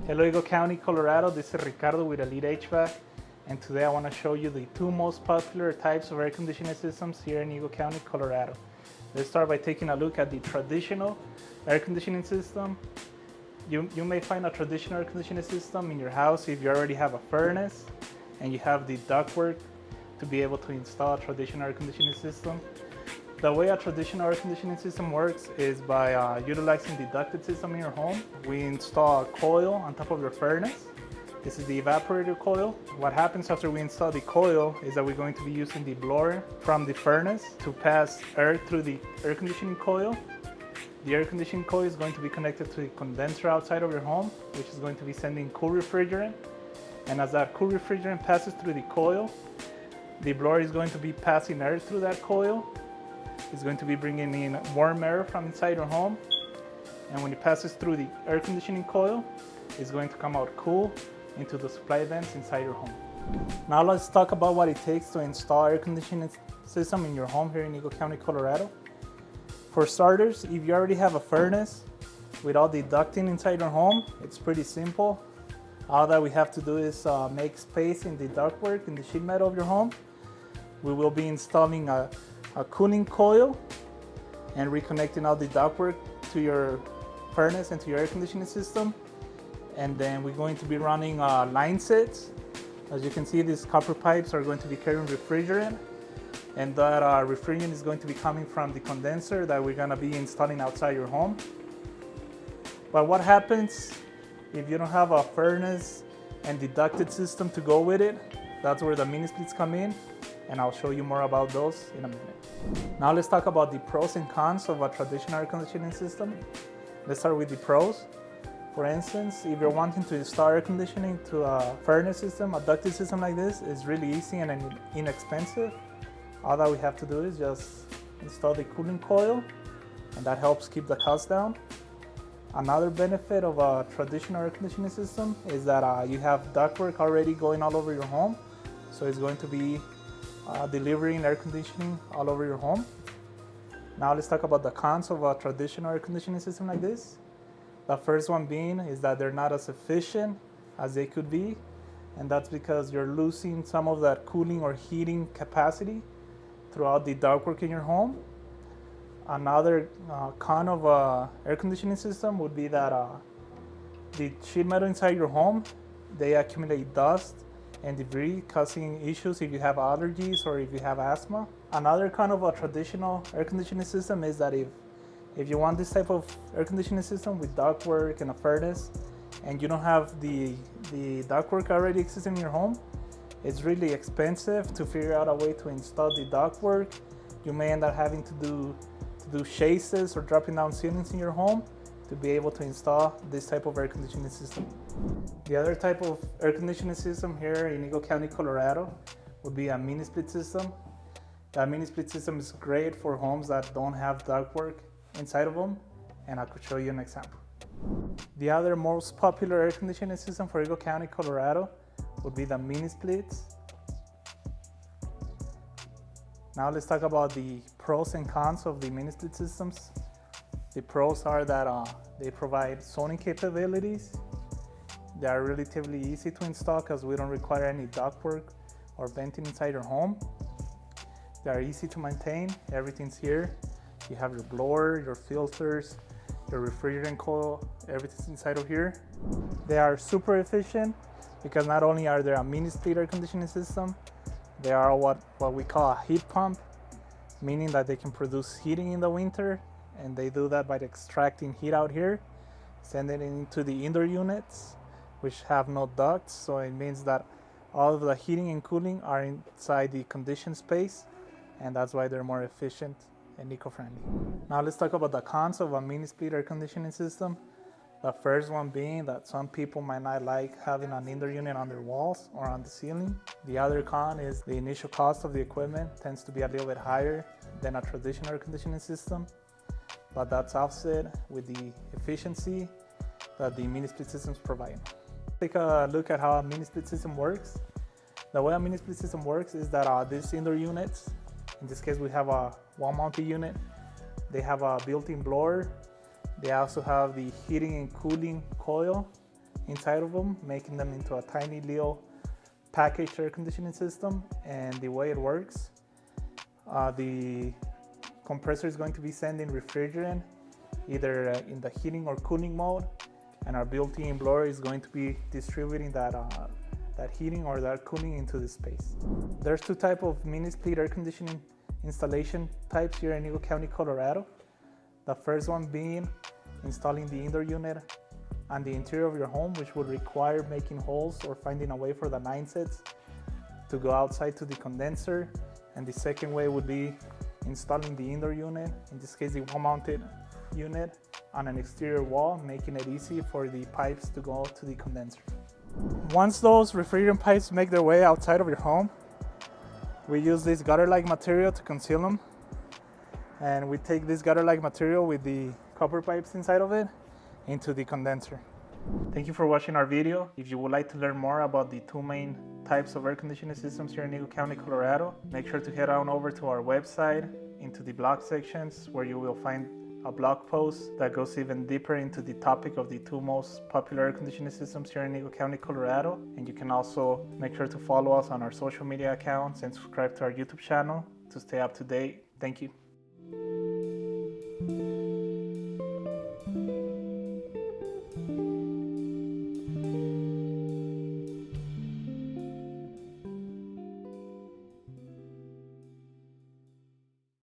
Hello Eagle County, Colorado. This is Ricardo with Elite HVAC, and today I want to show you the two most popular types of air conditioning systems here in Eagle County, Colorado. Let's start by taking a look at the traditional air conditioning system. You may find a traditional air conditioning system in your house if you already have a furnace and you have the ductwork to be able to install a traditional air conditioning system. The way a traditional air conditioning system works is by utilizing the ducted system in your home. We install a coil on top of your furnace. This is the evaporator coil. What happens after we install the coil is that we're going to be using the blower from the furnace to pass air through the air conditioning coil. The air conditioning coil is going to be connected to the condenser outside of your home, which is going to be sending cool refrigerant. And as that cool refrigerant passes through the coil, the blower is going to be passing air through that coil. It's going to be bringing in warm air from inside your home, and when it passes through the air conditioning coil, it's going to come out cool into the supply vents inside your home. Now let's talk about what it takes to install air conditioning system in your home here in Eagle County, Colorado. For starters, if you already have a furnace with all the ducting inside your home, it's pretty simple. All that we have to do is make space in the ductwork in the sheet metal of your home. We will be installing a cooling coil and reconnecting all the ductwork to your furnace and to your air conditioning system. And then we're going to be running line sets. As you can see, these copper pipes are going to be carrying refrigerant, and that refrigerant is going to be coming from the condenser that we're going to be installing outside your home. But what happens if you don't have a furnace and the ducted system to go with it? That's where the mini splits come in, and I'll show you more about those in a minute. Now let's talk about the pros and cons of a traditional air conditioning system. Let's start with the pros. For instance, if you're wanting to install air conditioning to a furnace system, a ducted system like this, is really easy and inexpensive. All that we have to do is just install the cooling coil, and that helps keep the cost down. Another benefit of a traditional air conditioning system is that you have ductwork already going all over your home, so it's going to be delivering air conditioning all over your home. Now let's talk about the cons of a traditional air conditioning system like this. The first one being is that they're not as efficient as they could be, and that's because you're losing some of that cooling or heating capacity throughout the ductwork in your home. Another con of an air conditioning system would be that the sheet metal inside your home, they accumulate dust and debris, causing issues if you have allergies or if you have asthma. Another kind of a traditional air conditioning system is that if you want this type of air conditioning system with ductwork and a furnace, and you don't have the ductwork already existing in your home, it's really expensive to figure out a way to install the ductwork. You may end up having to do chases or dropping down ceilings in your home to be able to install this type of air conditioning system. The other type of air conditioning system here in Eagle County, Colorado would be a mini split system. That mini split system is great for homes that don't have ductwork inside of them, and I could show you an example. The other most popular air conditioning system for Eagle County, Colorado would be the mini splits. Now let's talk about the pros and cons of the mini split systems. The pros are that they provide zoning capabilities. They are relatively easy to install because we don't require any ductwork or venting inside your home. They are easy to maintain. Everything's here. You have your blower, your filters, your refrigerant coil, everything's inside of here. They are super efficient because not only are they a mini split air conditioning system, they are what we call a heat pump, meaning that they can produce heating in the winter, and they do that by extracting heat out here, sending it into the indoor units, which have no ducts, so it means that all of the heating and cooling are inside the conditioned space, and that's why they're more efficient and eco-friendly. Now let's talk about the cons of a mini split air conditioning system. The first one being that some people might not like having an indoor unit on their walls or on the ceiling. The other con is the initial cost of the equipment tends to be a little bit higher than a traditional air conditioning system, but that's offset with the efficiency that the mini split systems provide. Take a look at how a mini split system works. The way a mini split system works is that these indoor units, in this case we have a wall-mounted unit, they have a built-in blower. They also have the heating and cooling coil inside of them, making them into a tiny little packaged air conditioning system. And the way it works, the compressor is going to be sending refrigerant either in the heating or cooling mode, and our built-in blower is going to be distributing that heating or that cooling into the space. There's two types of mini split air conditioning installation types here in Eagle County, Colorado. The first one being installing the indoor unit on the interior of your home, which would require making holes or finding a way for the 9 sets to go outside to the condenser. And the second way would be installing the indoor unit, in this case the wall-mounted unit, on an exterior wall, making it easy for the pipes to go to the condenser. Once those refrigerant pipes make their way outside of your home, we use this gutter-like material to conceal them. And we take this gutter-like material with the copper pipes inside of it into the condenser. Thank you for watching our video. If you would like to learn more about the two main types of air conditioning systems here in Eagle County, Colorado, make sure to head on over to our website, into the blog sections, where you will find a blog post that goes even deeper into the topic of the two most popular air conditioning systems here in Eagle County, Colorado. And you can also make sure to follow us on our social media accounts and subscribe to our YouTube channel to stay up to date. Thank you.